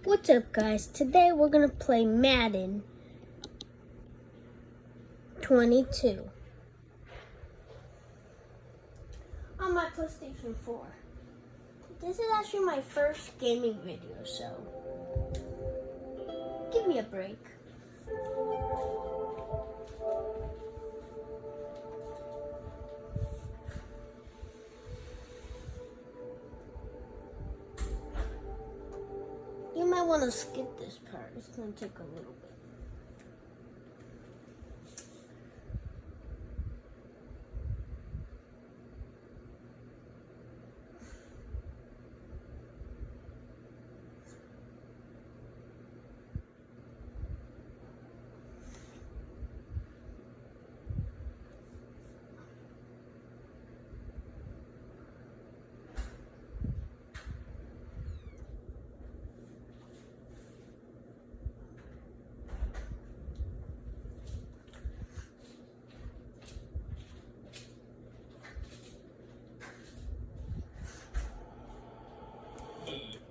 What's up, guys? Today we're gonna play Madden 22 on my PlayStation 4. This is actually my first gaming video, so give me a break. You might want to skip this part. It's going to take a little bit.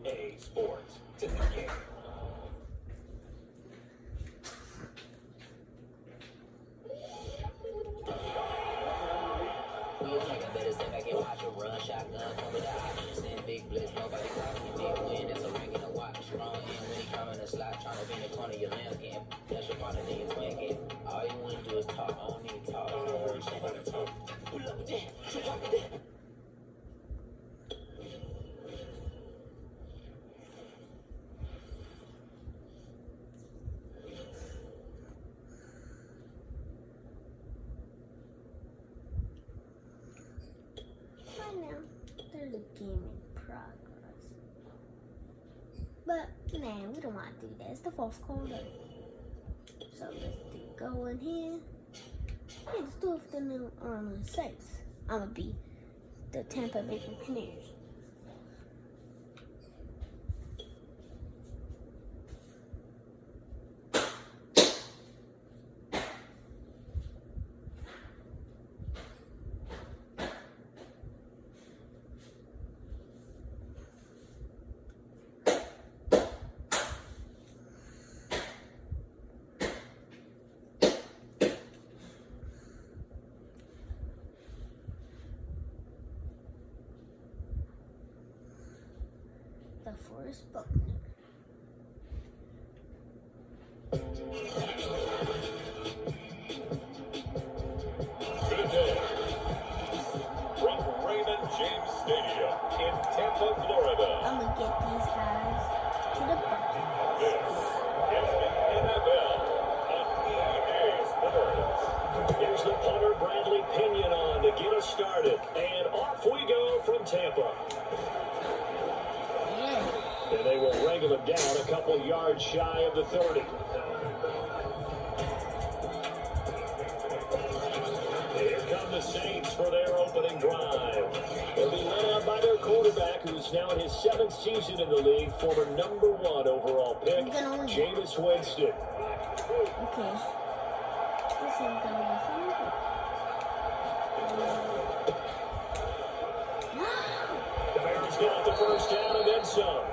EA Sports to the game. We'll take a better step back and watch her run shotgun. Come with the options and big blitz. Nobody rocking your big win. That's a ring and a watch. Strong in when he come in the slot. Trying to be in the corner of your lamb game. That's your partner, then your twin game. All you want to do is talk. I don't need to talk. I don't heard somebody talk. Pull up with that. Shoot up with that. There's a game in progress. But, man, we don't want to do that. It's the fourth quarter. So, let's go in here. Yeah, let's do it for the New Orleans Saints. I'm going to be the Tampa Bay Buccaneers. The Forest Buccaneers. Good day. From Raymond James Stadium in Tampa, Florida. I'm going to get these guys to the Buccaneers. This is the NFL on EA Sports. Here's the punter, Bradley Pinion, on to get us started. And off we go from Tampa. And they will wrangle him down a couple yards shy of the 30. Here come the Saints for their opening drive. They'll be led out by their quarterback, who's now in his 7th season in the league, former #1 overall pick, Jameis Winston. Okay. This ain't gonna be fun. The Bears got the first down and then some.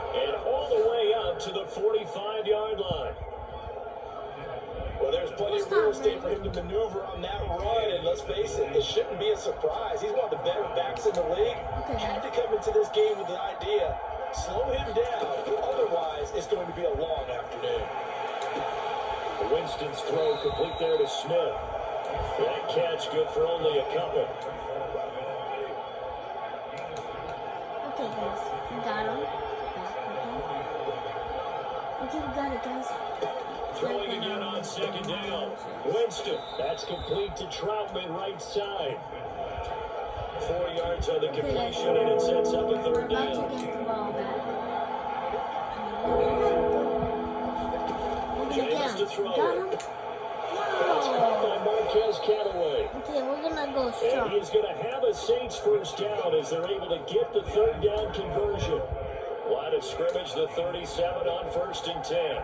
And all the way up to the 45-yard line. Well, there's plenty of real estate for him to maneuver on that run, and let's face it, this shouldn't be a surprise. He's one of the better backs in the league. Had to come into this game with the idea, slow him down, otherwise it's going to be a long afternoon. Winston's throw complete there to Smith. That catch good for only a couple. Okay, guys, we got him. Okay, we got it, guys. Throwing again on second down. Winston, that's complete to Troutman, right side. 4 yards on the completion, and it sets up a third down. About to get the ball back. James to throw. Got him. That's caught by Marquez Callaway. Okay, we're gonna go And strong. he's going to have a Saints first down as they're able to get the third down conversion. Line of scrimmage, the 37 on 1st and 10.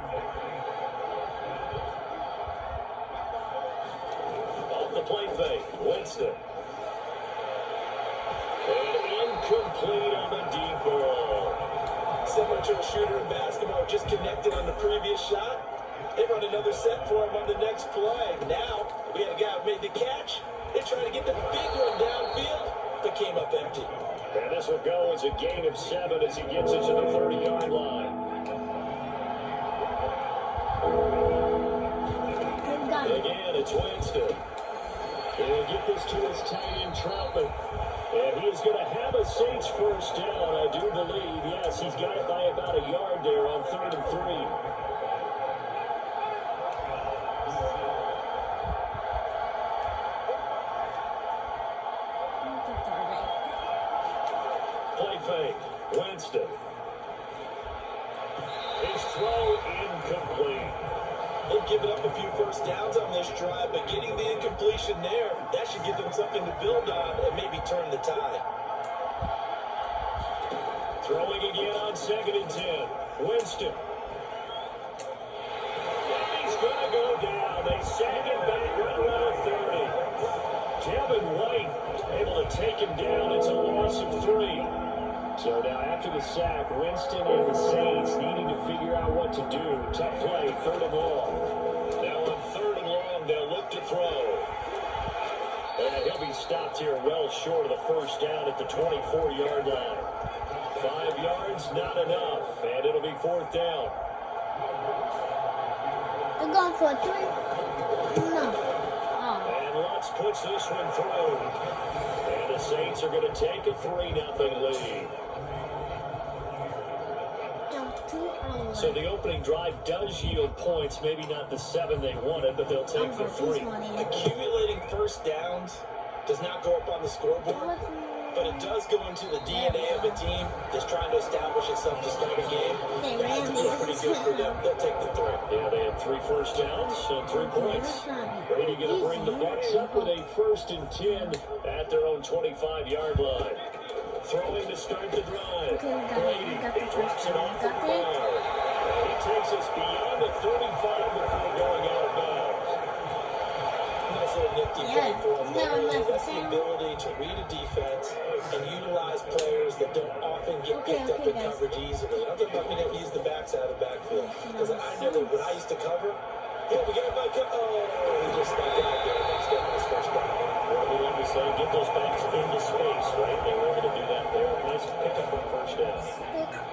Off the play fake, Winston. And incomplete on the deep ball. to a shooter in basketball, just connected on the previous shot. They run another set for him on the next play. Now, we had a guy who made the catch. They tried to get the big one downfield, but came up empty. And this will go as a gain of 7 as he gets it to the 30-yard line. Again, it's Winston. He'll get this to his tight end, Troutman. And he is going to have a Saints first down, I do believe. Yes, he's got it by about a yard there on 3rd and 3. Play fake. Winston. His throw incomplete. They've given up a few first downs on this drive, but getting the incompletion there, that should give them something to build on and maybe turn the tide. Throwing again on 2nd and 10. Winston. He's going to go down. They sag it back right around 30. Devin White able to take him down. It's a loss of 3. So now after the sack, Winston and the Saints needing to figure out what to do. Tough play, 3rd and long. Now on 3rd and long, they'll look to throw. And he'll be stopped here well short of the first down at the 24-yard line. 5 yards, not enough, and it'll be 4th down. They're going for a 3. No. Oh. And Lutz puts this one through. And the Saints are going to take a 3-0 lead. So the opening drive does yield points, maybe not the 7 they wanted, but they'll take the 3. Accumulating first downs does not go up on the scoreboard, but it does go into the DNA of a team that's trying to establish itself to start a game. That's pretty good for them. They'll take the 3. Yeah, they had 3 first downs and 3 points. Brady going to bring the Bucs up with a 1st and 10 at their own 25-yard line. Throwing to start the drive. Brady drops it off the ground. He takes us beyond the 35 before going out of bounds. Nice little nifty play for him there. That's the ability to read a defense and utilize players that don't often get picked up in coverage easily. I'm talking about being able to use the backside of the backfield. Because I know that when I used to cover, hey, we got back up. Oh, he just snuck out there. He's getting his first down. Well, we love to say, get those backs into space, right? They were able to do that there. Nice pickup on first down.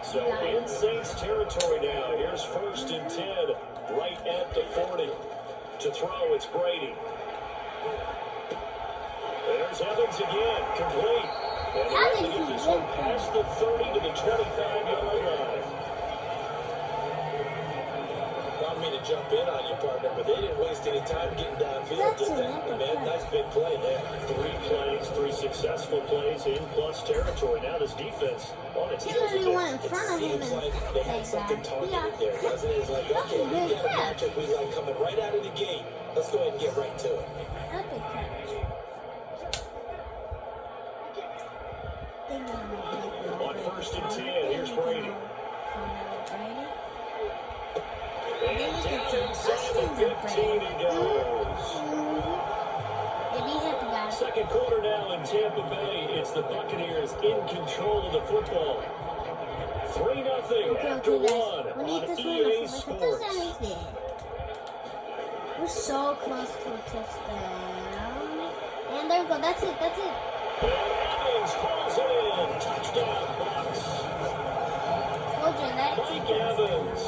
So in Saints territory now. Here's 1st and 10, right at the 40. To throw, it's Brady. There's Evans again, complete. And they're able to get this one past the 30 to the 25-yard line. I don't mean to jump in on you, partner, but they didn't waste any time getting downfield, did they? Man, nice big play there. 3 plays, 3 successful plays in plus territory. Now this defense on its He heels really again. went in front of him. Seems like they had something targeted there, doesn't it? It's like, okay, we got a matchup we like coming right out of the gate. Let's go ahead and get right to it. On 1st and 10, here's Brady. And down inside the 15 he goes. Second quarter now in Tampa Bay. It's the Buccaneers in control of the football. 3-0 after 1 on EA Sports. We're so close to a touchdown. And there we go. That's it. That's it. And Evans hauls it in. Touchdown, Bucs. Mike Evans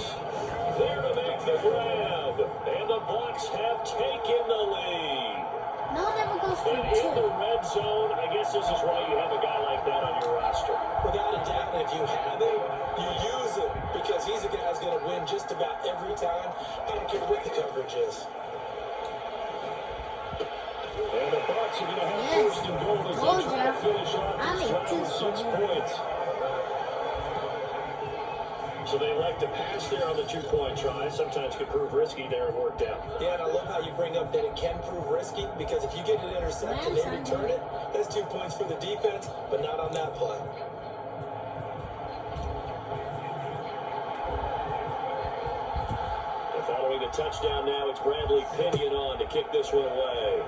there to make the grab. And the Bucs have taken the lead. No one ever goes for And in the red zone, I guess this is why you have a guy like that on your roster. Without a doubt, and if you have him, you use him because he's a guy who's going to win just about every time. I don't care what the coverage is. And the Bucs are going to have 1st and goal as they try to finish off this drive with 6 points. So they like to pass there on the 2-point try. Sometimes can prove risky there and worked out. Yeah, and I love how you bring up that it can prove risky because if you get it intercepted and they return it, that's 2 points for the defense, but not on that play. And following the touchdown now, it's Bradley Pinion on to kick this one away.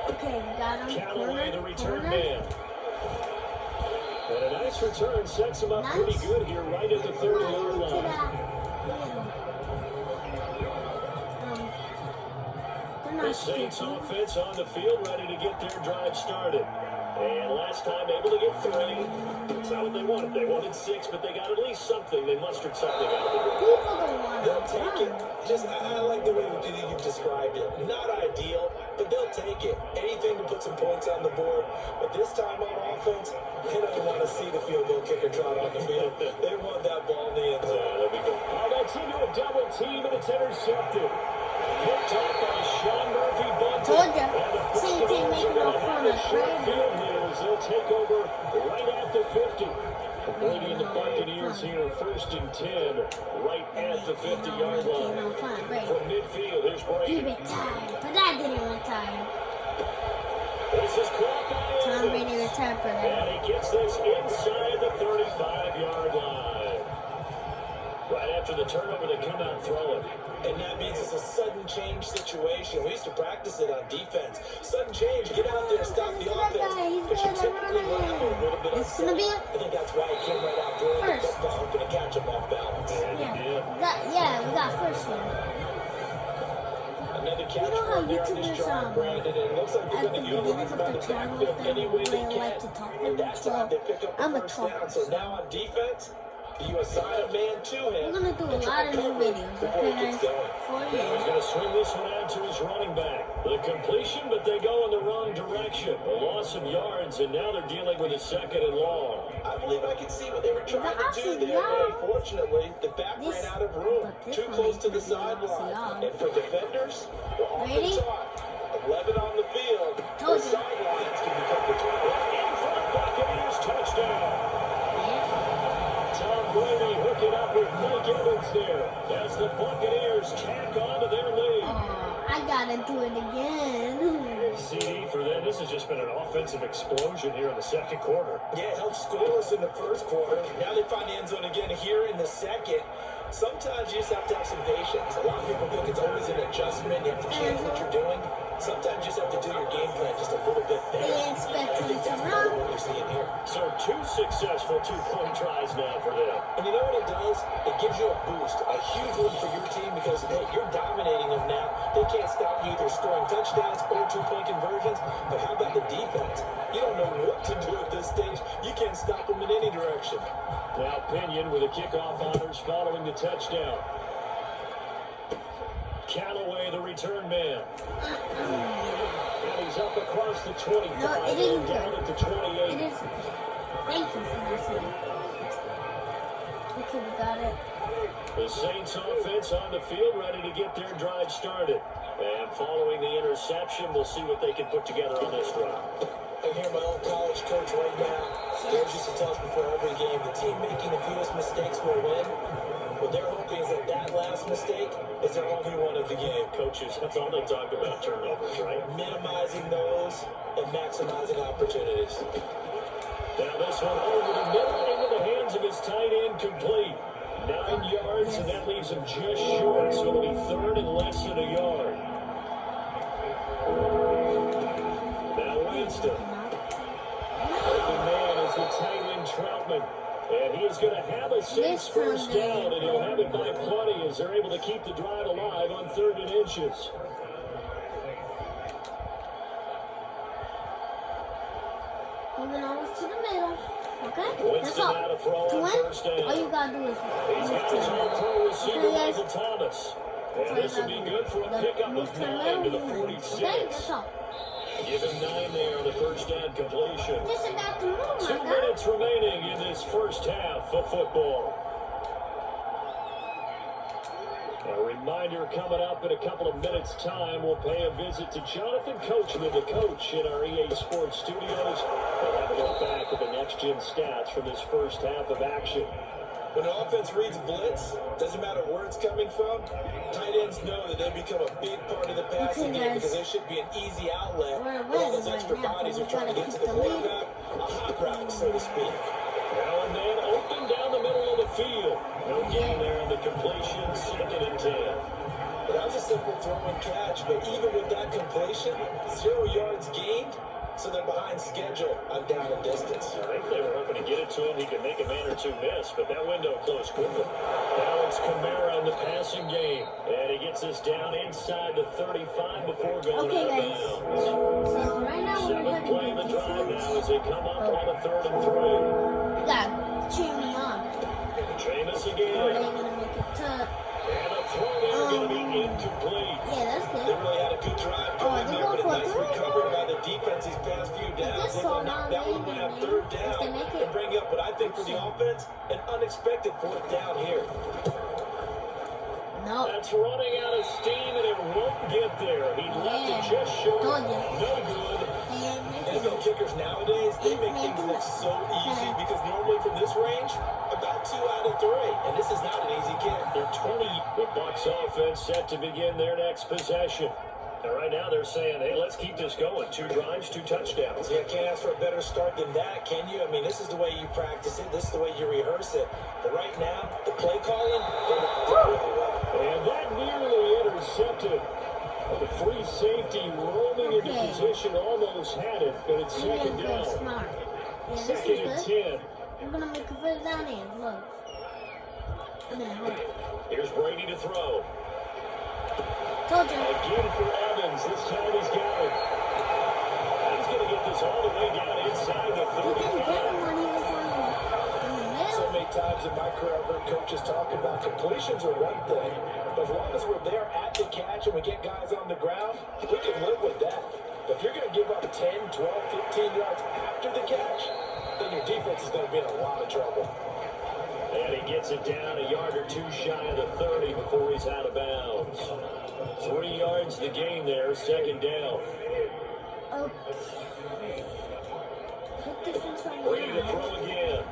Okay, got him. Callaway, the return man. And a nice nice return sets him up pretty good here right at the 30-yard line. The Saints offense on the field ready to get their drive started. And last time able to get 3. That's not what they wanted. They wanted 6, but they got at least something. They mustered something out of it. They'll take it. I like the way you described it. Not ideal, but they'll take it. Anything to put some points on the board. But this time on offense, they don't want to see the field goal kicker trot on the field. They want that ball in the end zone. There we go. Oh, that's into a double team, and it's intercepted. Picked off by Sean Murphy Bunting. Told ya. See, team making no fun of field here as they'll take over right at the 50. Brady and the Buccaneers here, 1st and 10, right at the 50-yard line. From midfield, here's Brady. He retired, but I didn't retire. This is caught by Tom Brady retired for that. and he gets this inside the 35-yard line. Right after the turnover, they come out throwing. And that means it's a sudden change situation. We used to practice it on defense. Sudden change, get out there, stop the offense. But you typically run out a little bit of It's gonna be I think that's why he came right out throwing the football, going to catch him off balance. Yeah, we got first one. Another catch You know how right there on this YouTubers, drive, Brandon, and it looks like they're at going the to beginning utilize of him on the the channel, backfield any way they they like to can. talk And that's how they pick up the I'm a first talker. down. So now on defense, you assign a man to him. We're gonna do a lot of new videos, okay guys? For He's you. going to swing this one out to his running back. The completion, but they go in the wrong direction. A loss of yards, and now they're dealing with a 2nd and long. I believe I could see what they were trying to do there, but unfortunately, the back ran out of room. Too close to the sideline. And for defenders, we're off the top. 11 on the field. The sidelines can become the 12. In front, Buccaneers touchdown. Tom Brady hooking up with Mike Evans there as the Buccaneers tack on to their lead. I gotta do it again. CD for them. This has just been an offensive explosion here in the 2nd quarter. Yeah, helped scoreless in the 1st quarter. Now they find the end zone again here in the 2nd. Sometimes you just have to have some patience. A lot of people think it's always an adjustment. You have to change what you're doing. Sometimes you just have to do your game plan just a little bit better. They expect I think him to that's run. what we're seeing here. So 2 successful 2-point tries now for them. And you know what it does? It gives you a boost, a huge one for your team because, hey, you're dominating them now. They can't stop you either scoring touchdowns or 2-point conversions. But how about the defense? You don't know what to do at this stage. You can't stop them in any direction. Now Pinion with a kickoff honors following the touchdown. Callaway, the return man. And he's up across the 25. No, it isn't down good. at the 28. It is. Thank you for listening. Okay, we got it. The Saints offense on the field ready to get their drive started. And following the interception, we'll see what they can put together on this drive. I hear my old college coach right now. Coach used to tell us before every game, the team making the fewest mistakes will win. What they're hoping is that last mistake is their only one of the game. Coaches, that's all they talk about, turnovers, right? Minimizing those and maximizing opportunities. Now this one over the middle into the hands of his tight end, complete. 9 yards, and that leaves him just short, so it'll be 3rd and less than a yard. Now Winston. Open man is the tight end Troutman. And he is going to have a Saints first down, and he'll have it by plenty as they're able to keep the drive alive on 3rd and inches. Moving over to the middle. Okay? That's Winston all. out of throw To on win, first down. all you gotta do is He's move got to his the own middle. pro receiver, Okay, guys? Michael Thomas. And So this you will be gotta good for a pickup move of to the 9 to the middle, you win. 46. Okay? That's all. Give him 9 there on the first down completion. Just about to move, 2 my guy. minutes remaining in this first half of football. A reminder coming up in a couple of minutes' time, we'll pay a visit to Jonathan Coachman, the coach in our EA Sports studios. We'll have a look back at the next-gen stats from this first half of action. When the offense reads blitz, doesn't matter where it's coming from, tight ends know that they become a big part of the passing game because they should be an easy outlet. We're When all those winning extra right now, bodies so are we trying to gotta get to keep the the lead. quarterback, a hot route, so to speak. Now and then, open down the middle of the field. No gain there on the completion, 2nd and 10. But that was a simple throw and catch, but even with that completion, 0 yards gained, so they're behind schedule on down and distance. I think they were hoping to get it to him. He could make a man or two miss, but that window closed quickly. Now it's Kamara in the passing game, and he gets us down inside the 35 before going okay, out of guys. bounds. So right now we're Seventh play in going the to drive defense. now as they come up on a 3rd and 3. You gotta cheer me on. Jameis Or again. they're gonna make it tough. And a throw there going to be incomplete. Yeah, that's They good. really had a good drive going they there, go but a for nice three, recovery bro. by the defense these past few downs. This They're so going to knock that one long, away on man. 3rd If down they make it- and bring up what I think for the offense, an unexpected 4th down here. No. That's running out of steam, and it won't get there. He left it just short. Told you. No good. NFL kickers nowadays, they make things look so easy because normally from this range, about 2 out of 3. And this is not an easy kick. They're 20. The Bucs offense set to begin their next possession. And right now they're saying, hey, let's keep this going. 2 drives, 2 touchdowns. Yeah, can't ask for a better start than that, can you? I mean, this is the way you practice it. This is the way you rehearse it. But right now, the play calling, they're not doing really well. And that nearly intercepted. The free safety roaming into position almost had it, but it's second down. Smart. Yeah, this Second and is good. 10. We're gonna make a first down here. Look. I'm gonna hope. Here's Brady to throw. Told you. Again for Evans. This time he's got it. He's going to get this all the way down inside the He didn't get 35. him when he was in the middle. So many times in my career, I've heard coaches talking about completions are one thing. But as long as we're there at the catch and we get guys on the ground, we can live with that. But if you're going to give up 10, 12, 15 yards after the catch, then your defense is going to be in a lot of trouble. And he gets it down a yard or 2 shy of the 30 before he's out of bounds. 3 yards the gain there, second down. Okay. Good defense right Brady to now. throw again.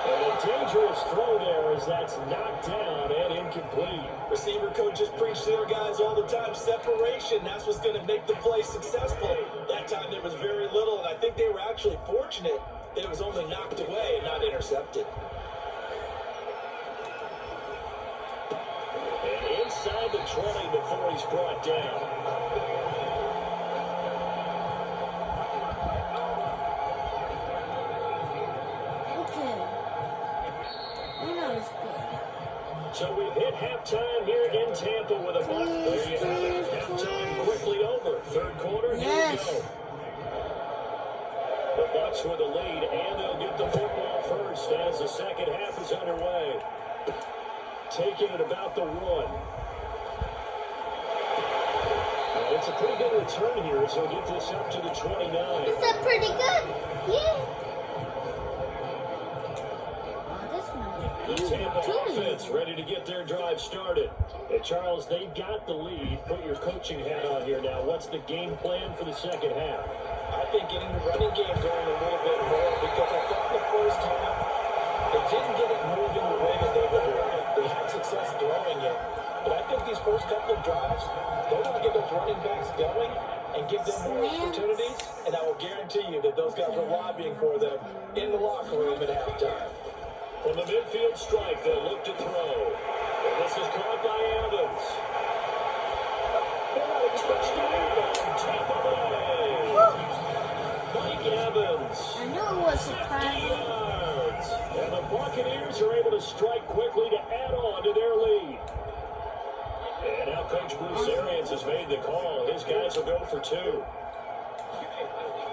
And a dangerous throw there as that's knocked down and incomplete. Receiver coaches preach to their guys all the time. Separation, that's what's going to make the play successful. That time there was very little, and I think they were actually fortunate that it was only knocked away and not intercepted. And inside the 20 before he's brought down. Okay. We know it's good. So we've hit halftime here in Tampa with a buck. There you have it. Halftime quickly over. 3rd quarter, here we go. The Bucs with the lead, and they'll get the football first as the second half is underway. Taking it about the 1. Well, it's a pretty good return here as they'll get this up to the 29. Is that pretty good? Yeah. The Tampa offense ready to get their drive started. And Charles, they've got the lead. Put your coaching hat on here now. What's the game plan for the second half? I think getting the running game going a little bit more because I thought the first half they didn't get it moving the way that they would like. They had success throwing it. But I think these first couple of drives, they're going to get those running backs going and give them more opportunities. And I will guarantee you that those guys are lobbying for them in the locker room at halftime. From the midfield strike, they'll look to throw. And this is caught by Evans. And a touchdown, Tampa Bay. Mike Evans. I knew it was 50 surprising. yards. And the Buccaneers are able to strike quickly to add on to their lead. And now Coach Bruce Arians has made the call. His guys will go for 2.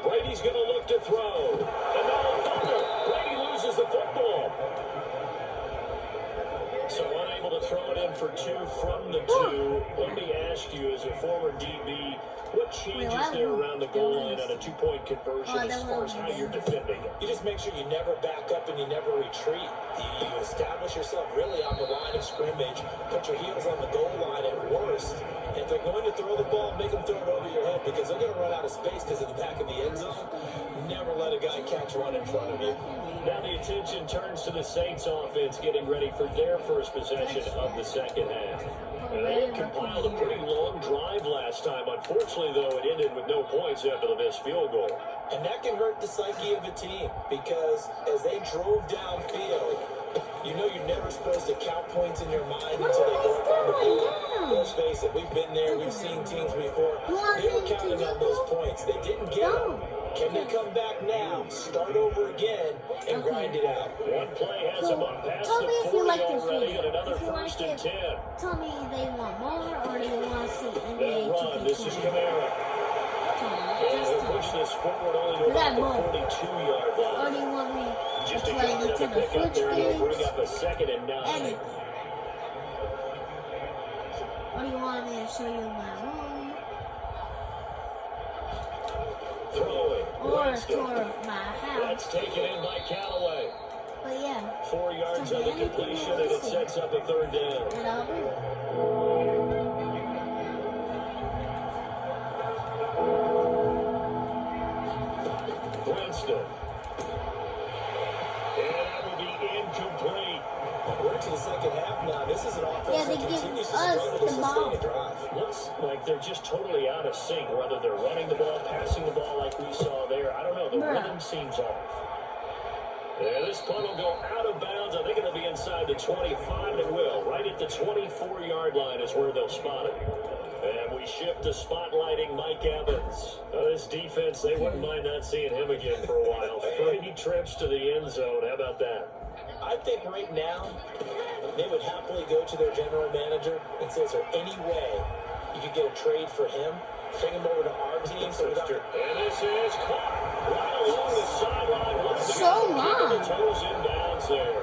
Brady's going to look to throw. And now a fumble. Brady loses the football. So unable to throw it in for 2 from the 2. Let me ask you, as a former DB, what changes there around the goal line on a 2-point conversion as far as how you're defending it? You just make sure you never back up and you never retreat. You establish yourself really on the line of scrimmage, put your heels on the goal line at worst. And if they're going to throw the ball, make them throw it over your head because they're going to run out of space because of the back of the end zone. Never let a guy catch one in front of you. Now the attention turns to the Saints offense getting ready for their first possession of the second half. And they had compiled a pretty long drive last time. Unfortunately, though, it ended with no points after the missed field goal. And that can hurt the psyche of a team because as they drove downfield, You know you're never supposed to count points in your mind until they go up on the board. Let's face it, we've been there, we've seen teams before. They were counting on those points. They didn't get them. Can they come back now, start over again, and grind it out? One play has them up past Tell the me if 40 you like this already, video. and another If you like first and it, 10. tell me they want more or do you want to see That NBA run, this is 2K20. Kamara. And he'll push this forward only to about the 42-yard Or line. do you want me to Just a play couple Nintendo to pick up Switch there, and games? he'll bring up a 2nd and 9. Anything. Or do you want me to show you my room? Throwing. Or a Winston. tour of my house? That's taken in by Callaway. But yeah, 4 yards on the completion, and it sets up a 3rd down. and I'll do it. Winston. And that will be incomplete. We're into the second half now. This is an offense Yeah, they that give continues to us struggle the to sustain ball. a drive. Looks like they're just totally out of sync, whether they're running the ball, passing the ball like we saw there. I don't know. The rhythm seems off. And this punt will go out of bounds. I think it'll be inside the 25. It will. Right at the 24-yard line is where they'll spot it. And we shift to spotlighting Mike Evans. This defense, they wouldn't mind not seeing him again for a while. 3 trips to the end zone. How about that? I think right now, they would happily go to their general manager and say, is there any way you could get a trade for him? Bring him over to our team so we don't... And this is caught right along the sideline. So long. The toes inbounds there.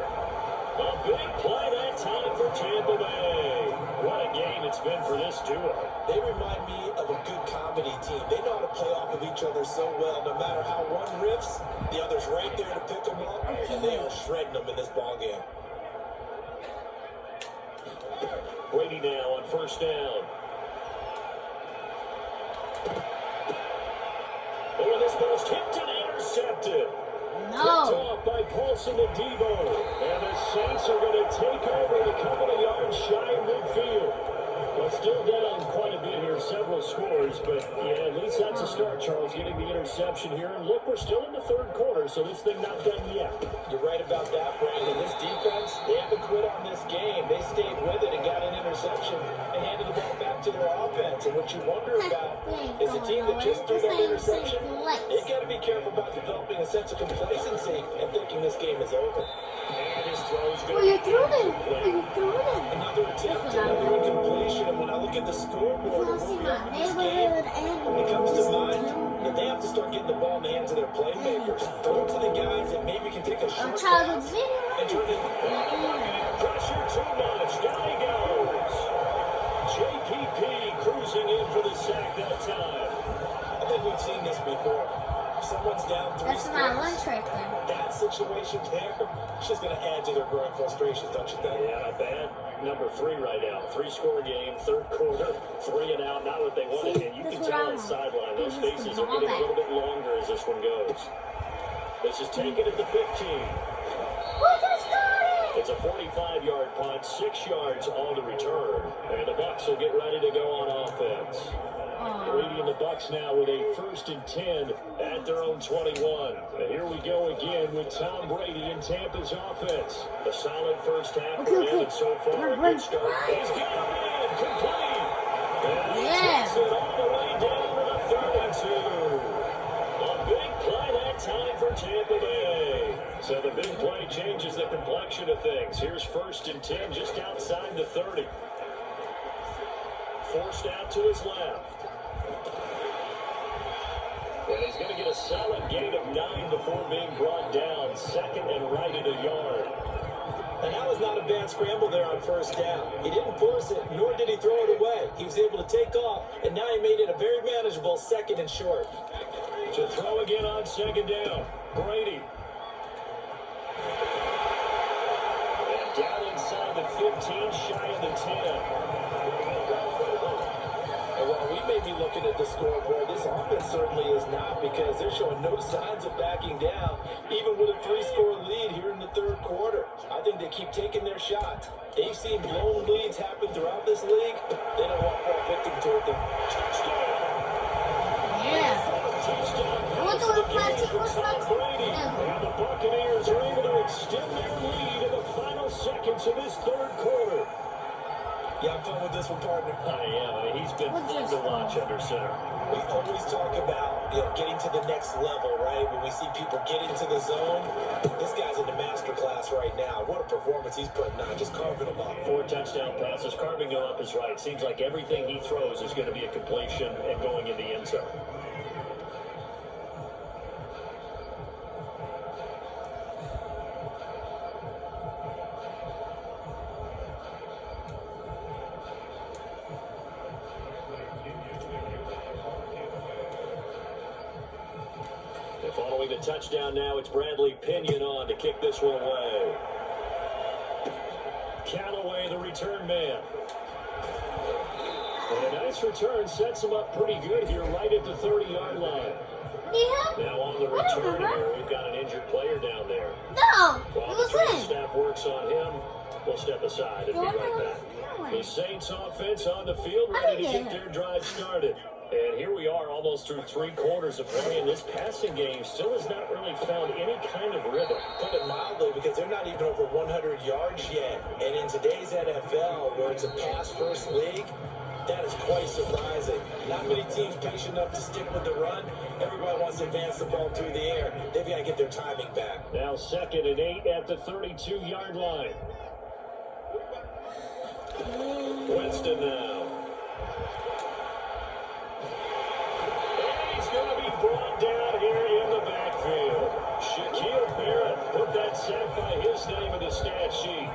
A big play that time for Tampa Bay. What a game it's been for this duo. They remind me of a good comedy team. They know how to play off of each other so well. No matter how one riffs, the other's right there to pick them up, and they are shredding them in this ball game. Brady now on 1st down. Oh, and this ball's tipped and intercepted. Picked No. off by Paulson and Debo. And the Saints are going to take over the couple of yards shy of midfield. Well, still down quite a bit here, several scores, but yeah, at least that's a start, Charles, getting the interception here. And look, we're still in the 3rd quarter, so this thing not done yet. You're right about that, Brandon. This defense, they haven't quit on this game. They stayed with it and got an interception and handed the ball back to their offense. And what you wonder about is a team that just threw that interception, they got to be careful about developing a sense of complacency and thinking this game is over. And his throw's Well, going you to threw them. You threw them. Another attempt, another incompletion. And when I look at the scoreboard, You want to see my this game, neighborhood and it comes to this mind town? that they have to start getting the ball in the hands of their playmakers. Throw it to the guys that maybe can take a A short childhood pass video. and turn it. pressure too much. Down he goes. JPP cruising in for the sack that time. I think we've seen this before. Someone's down 3 That's my scores. lunch right there. That situation there, it's just going to add to their growing frustrations, don't you think? Yeah, not bad. Number 3 right now. 3-score game, 3rd quarter, 3 and out. Not what they wanted. And you can tell on the sideline, those faces are getting a little bit longer as this one goes. This is taken at the 15. It's a 45-yard punt, 6 yards on the return. And the Bucs will get ready to go on offense. Brady and the Bucs now with a 1st and 10 at their own 21. And here we go again with Tom Brady and Tampa's offense. A solid first half for him, and so far a good start. He's got him in, complete. And he takes it all the way down to the 32. A big play that time for Tampa Bay. So the big play changes the complexion of things. Here's 1st and 10 just outside the 30. Forced out to his left. And he's going to get a solid gain of 9 before being brought down. 2nd and right at a yard. And that was not a bad scramble there on 1st down. He didn't force it, nor did he throw it away. He was able to take off, and now he made it a very manageable 2nd and short. To throw again on 2nd down. Brady. And down inside the 15, shy of the 10. And while we may be looking at the scoreboard, this offense certainly is not, because they're showing no signs of backing down, even with a 3-score lead here in the 3rd quarter. I think they keep taking their shots. They've seen blown leads happen throughout this league. They don't want more victim toward them. Touchdown. Yeah. Touchdown. What do we play? And the Buccaneers are able to extend their lead in the final back into this third quarter. Yeah, I'm fun with this one, partner. I am. I mean, he's been fun to watch under center. We always talk about, getting to the next level, right? When we see people get into the zone, this guy's in the master class right now. What a performance he's putting on, just carving them up. 4 touchdown passes. Carving them up is right. Seems like everything he throws is going to be a completion and going in the end zone. Following the touchdown now, it's Bradley Pinion on to kick this one away. Callaway, the return man. And a nice return sets him up pretty good here, right at the 30-yard line. Yeah. Now on the return here, we've got an injured player down there. No, While it was the training him. staff works on him, we'll step aside and be right back. The Saints offense on the field, ready to get their drive started. And here we are, almost through 3 quarters of play, and this passing game still has not really found any kind of rhythm. Put it mildly, because they're not even over 100 yards yet. And in today's NFL, where it's a pass-first league, that is quite surprising. Not many teams patient enough to stick with the run. Everybody wants to advance the ball through the air. They've got to get their timing back. Now 2nd and 8 at the 32-yard line. Winston now. Going to be brought down here in the backfield. Shaquille Barrett put that sack by his name in the stat sheet.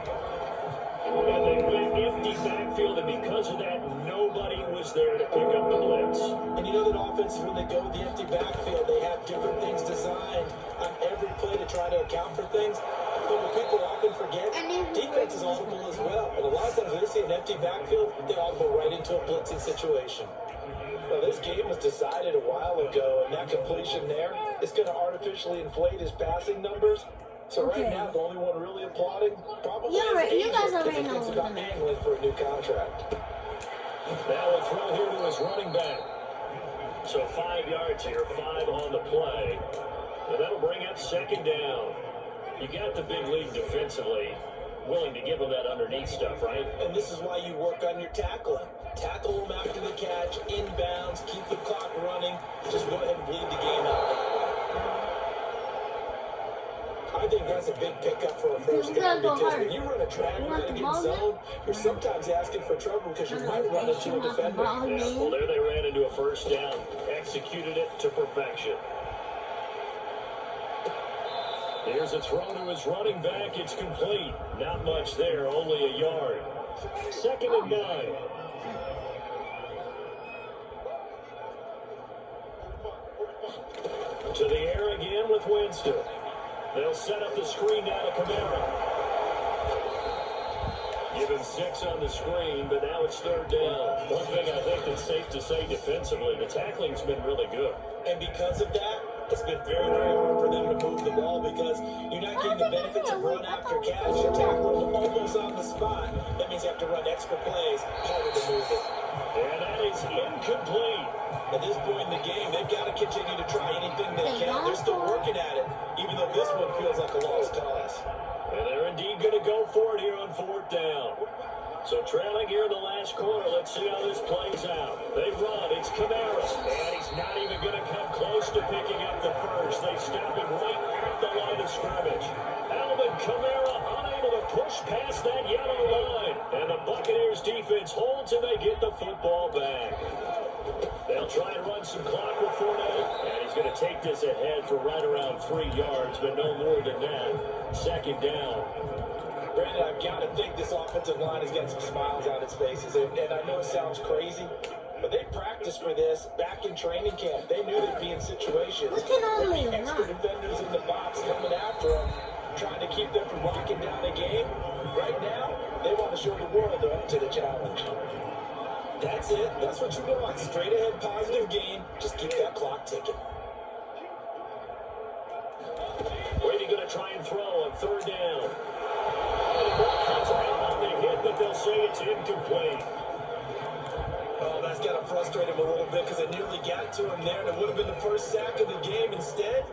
And they went empty backfield, and because of that, nobody was there to pick up the blitz. And you know that offenses, when they go with the empty backfield, they have different things designed on every play to try to account for things. But what people often forget, defense is audible as well. And a lot of times when they see an empty backfield, they audible right into a blitzing situation. Well, this game was decided a while ago, and that completion there is going to artificially inflate his passing numbers. So right now, the only one really applauding probably You guys already know it's about angling for a new contract. Now a throw here to his running back. So 5 yards here, 5 on the play. And that'll bring up 2nd down. You got the big lead defensively, willing to give him that underneath stuff, right? And this is why you work on your tackling. Tackle them after the catch, inbounds, keep the clock running. Just go ahead and bleed the game out that way. I think that's a big pickup for a first down, because when you run a drag right against zone, you're sometimes asking for trouble because you might run into a defender. Yeah, well, there they ran into a first down. Executed it to perfection. Here's a throw to his running back. It's complete. Not much there, only a yard. 2nd and 9. To the air again with Winston. They'll set up the screen now to Kamara. Given 6 on the screen, but now it's 3rd down. One thing I think that's safe to say defensively, the tackling's been really good. And because of that, it's been very, very hard for them to move the ball, because you're not getting the benefits of run after catch. You're tackling them almost on the spot. That means you have to run extra plays, harder to move it. And that is incomplete. At this point in the game, they've got to continue to try anything they can. They're still working at it, even though this one feels like a lost cause. And they're indeed going to go for it here on 4th down. So trailing here in the last quarter, let's see how this plays out. They run, it's Kamara, and he's not even going to come close to picking up the first. They stop him right at the line of scrimmage. Alvin Kamara unable to push past that yellow line. And the Buccaneers defense holds and they get the football back. They'll try and run some clock with Fournette, and he's going to take this ahead for right around 3 yards, but no more than that. 2nd down. Brandon, I've got to think this offensive line has got some smiles on its faces. And I know it sounds crazy, but they practiced for this back in training camp. They knew they'd be in situations. There'd be extra defenders in the box coming after them, trying to keep them from locking down the game. Right now, they want to show the world they're up to the challenge. That's it. That's what you want. Straight ahead, positive game. Just keep that clock ticking. Brady going to try and throw on 3rd down. The ball comes out on the hit, but they'll say it's incomplete. Oh, that's got to frustrate him a little bit, because it nearly got to him there, and it would have been the first sack of the game. Instead,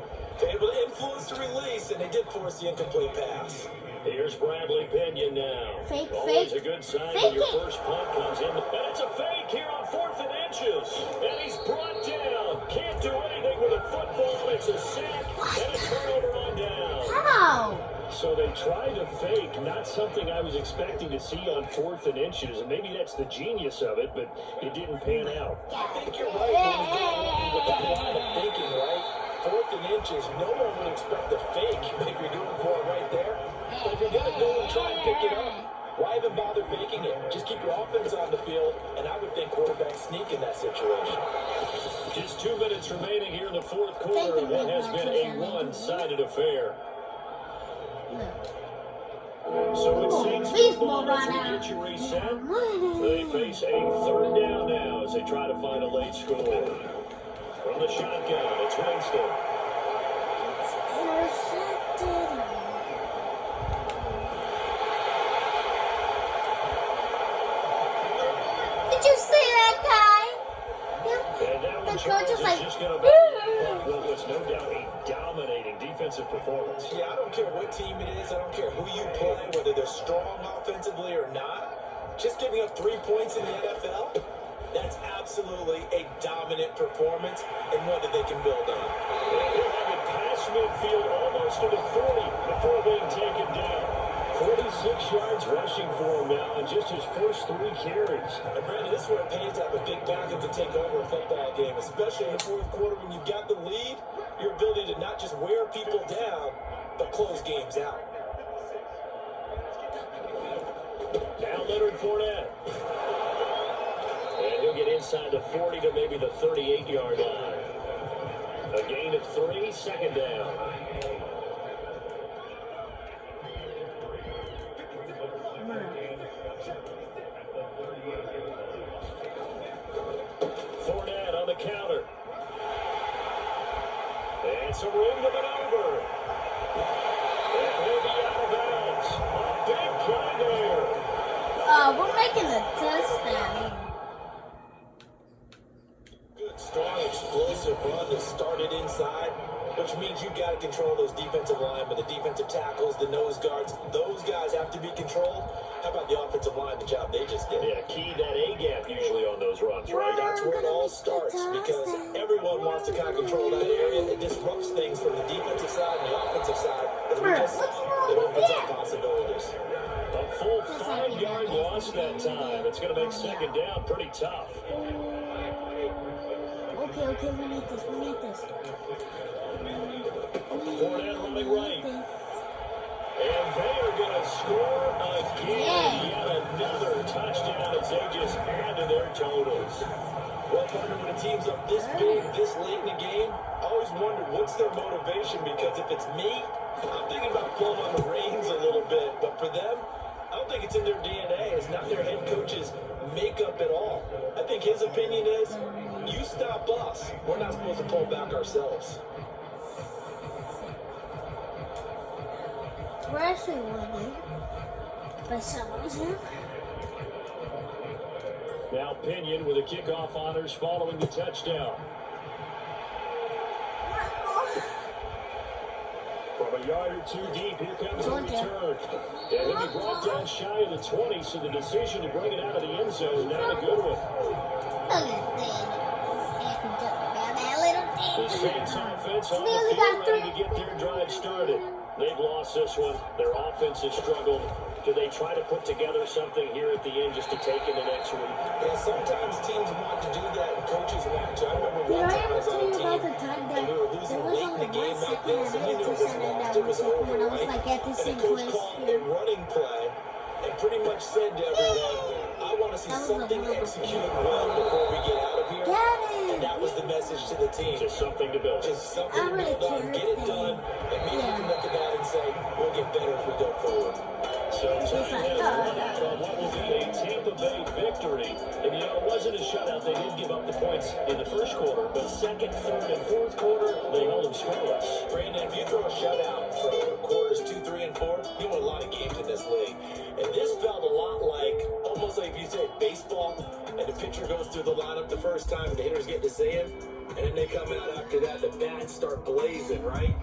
Able to influence the release, and they did force the incomplete pass. Here's Bradley Pinion now. Fake, Always fake. a good sign Fake when your it. first punt comes in. And it's a fake here on 4th and inches. And he's brought down. Can't do anything with a football. It's a sack and a turnover on down. How? So they tried to fake, not something I was expecting to see on 4th and inches. And maybe that's the genius of it, but it didn't pan out. I think you're right when you go along with that line of thinking, right? 4th and inches, no one would expect a fake like you're doing for it right there. But if you're going to go and try and pick it up, why even bother faking it? Just keep your offense on the field, and I would think quarterback sneak in that situation. Just 2 minutes remaining here in the 4th quarter of what has been a one-sided affair. So it seems football doesn't get you reset. They face a 3rd down now as they try to find a late score. From the shotgun, it's Winston. It's intercepted. Did you see that guy? And that The one, coach Charles, was is like, just going to be what was no doubt a dominating defensive performance. Yeah, I don't care what team it is. I don't care who you play, whether they're strong offensively or not. Just giving up 3 points in the NFL, that's absolutely a dominant performance and one that they can build on. He'll have it past midfield almost to the 40 before being taken down. 46 yards rushing for him now in just his first 3 carries. And Brandon, this is where it pays to have a big backup to take over a football game, especially in the 4th quarter when you've got the lead. Your ability to not just wear people down, but close games out. Now Leonard Fournette. And he'll get inside the 40 to maybe the 38-yard line. A gain of 3, 2nd down. Fournette on the counter. And some room to maneuver. And he'll be out of bounds. A big play there. We're making a touchdown. Good, strong, explosive run that started inside, which means you've got to control those defensive linemen, the defensive tackles, the nose guards. Those guys have to be controlled. How about the offensive line, the job they just did? Yeah, key that A-gap usually on those runs, right? That's where it all starts, because everyone wants to kind of control that area. It disrupts things from the defensive side and the offensive side. As we just saw, it opens up possibilities. A full 5-yard loss that time. It's going to make 2nd down pretty tough. Okay, we need this. Fournette running right. And they are going to score again. Yet another touchdown as they just add to their totals. Well, partner, when a team's up this big, this late in the game, I always wonder what's their motivation, because if it's me, I'm thinking about pulling on the reins a little bit. But for them, I don't think it's in their DNA. It's not their head coach's makeup at all. I think his opinion is, you stop us. We're not supposed to pull back ourselves. We're actually winning by some reason. Now Pinion with the kickoff honors following the touchdown. From a yard or 2 deep, here comes the return. And he'll be brought down shy of the 20, so the decision to bring it out of the end zone, not a good one. The Saints offense on the field ready to get their drive started. They've lost this one. Their offense has struggled. Do they try to put together something here at the end just to take into next week? Yeah, sometimes teams want to do that and coaches want to. I remember one time I was on a team and we were losing late in the game like this, and you knew it was lost. It was over, right? And the coach called a running play and pretty much said to everyone, I want to see something executed well before we get out of here. And that was the message to the team. Just something to build. Just something to build on, get it done, and maybe you can look at that and say, we'll get better as we go forward. So time has run out on what will be a Tampa Bay victory. And you know, it wasn't a shutout. They did give up the points in the first quarter, but 2nd, 3rd, and 4th quarter, they held them scoreless. Brandon, if you throw a shutout for quarters 2, 3, and 4, you win a lot of games in this league. And this felt a lot like, almost like if you say baseball, and the pitcher goes through the lineup the first time and the hitter's getting to say it. And they come out after that, the bats start blazing, right?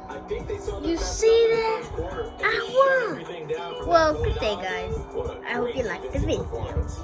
I think they saw the You best see of the that? first quarter, and I they shut won. everything down from Well, that good point day, on. guys. What a I hope you great liked the defensive video. performance.